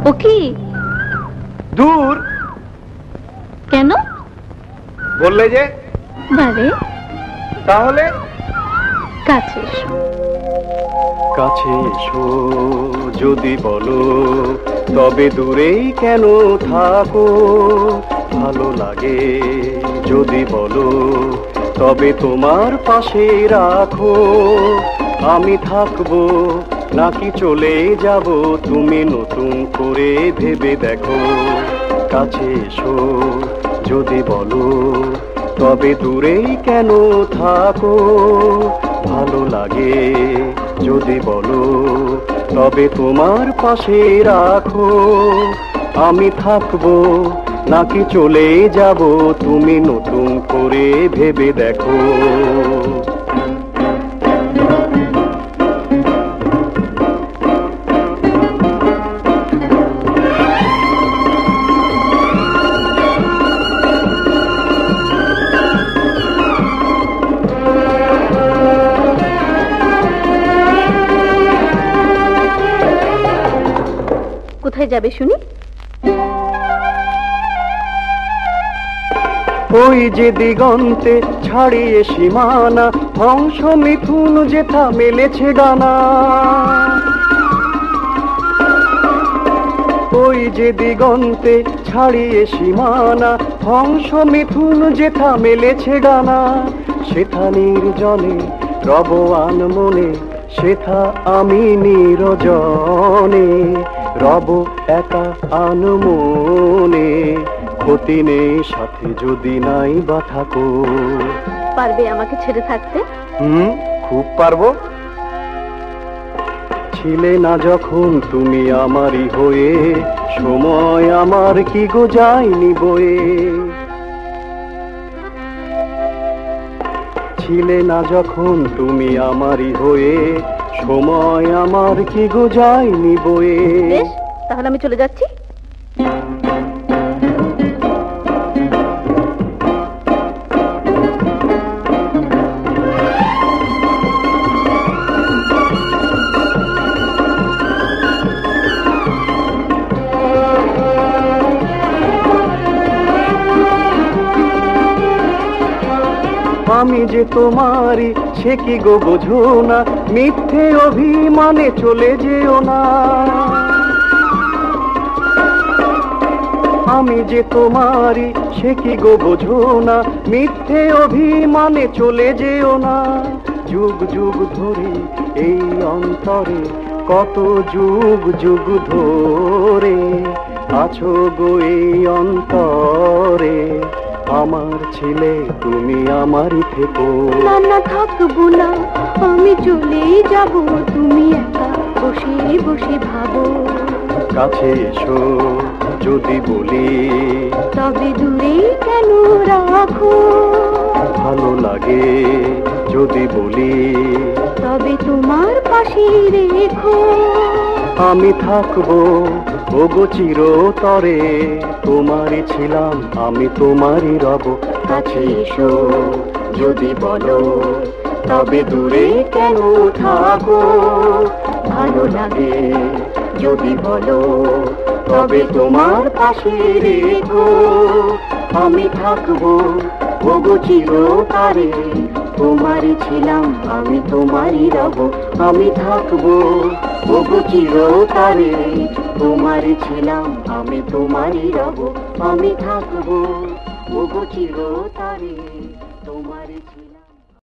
ও কি দূর কেন বললে যে? বারে তাহলে কাছে এসো। কাছে এসো যদি বলো, তবে দূরেই কেন থাকো? ভালো লাগে যদি বলো, তবে তোমার পাশে রাখো। আমি থাকবো নাকি চলে যাব, তুমি নতুন করে ভেবে দেখো। কাছে এসো যদি বলো, তবে দূরেই কেন থাকো? ভালো লাগে যদি বলো, তবে তোমার পাশে রাখো। আমি থাকবো নাকি চলে যাব, তুমি নতুন করে ভেবে দেখো। কোথায় যাবে শুনি? ওই যে দিগন্তে ছাড়িয়ে সীমানা, হংস মিথুন যেথা মেলেছে ডানা। ওই যে দিগন্তে ছাড়িয়ে সীমানা, হংস মিথুন যেথা মেলেছে ডানা। সেথা নির্জনে রব আনমনে, সেথা আমি নিরজনে রব একা আনমনে। ক্ষতি নেই সাথে যদি নাই বা থাকো। পারবে আমাকে ছেড়ে থাকতে? খুব পারবো। ছিলে না যখন তুমি আমারই হয়ে, সময় আমার কি গো যায়নি বয়ে। ছিলে না যখন তুমি আমারই হয়ে, সময় আমার কি গো যায়নি বয়ে। তাহলে আমি চলে যাচ্ছি। আমি যে তোমারই সে কি গো বোঝো না, মিথ্যে অভিমানে চলে যেও না। আমি যে তোমারই সে কি গো বোঝো না, মিথ্যে অভিমানে চলে যেও না। যুগ যুগ ধরে এই অন্তরে, কত যুগ যুগ ধরে আছো গো এই অন্তরে। আমার ছেলে তুমি আমারই থেকো। না না থাকবো না, আমি চলেই যাব, তুমি একা বসে বসে ভাবো। কাছে এসো যদি বলি, তবে দূরে কেন রাখো? ভালো লাগে যদি বলি, তবে তোমার পাশে রেখো। আমি থাকবো ওগো চিরতরে, তোমারই ছিলাম আমি তোমারই রব। কাছে এসো যদি বলো, তবে দূরে কেন থাকো? ভালো লাগে যদি বলো, তবে তোমার পাশে রেখো। আমি থাকবো ওগো চিরতরে, তোমারই ছিলাম আমি তোমারই রব। আমি থাকবো ওগো চিরতরে, তোমারই ছিলাম আমি তোমারই রব। আমি থাকবো ওগো চিরতরে, তোমারই ছিলাম।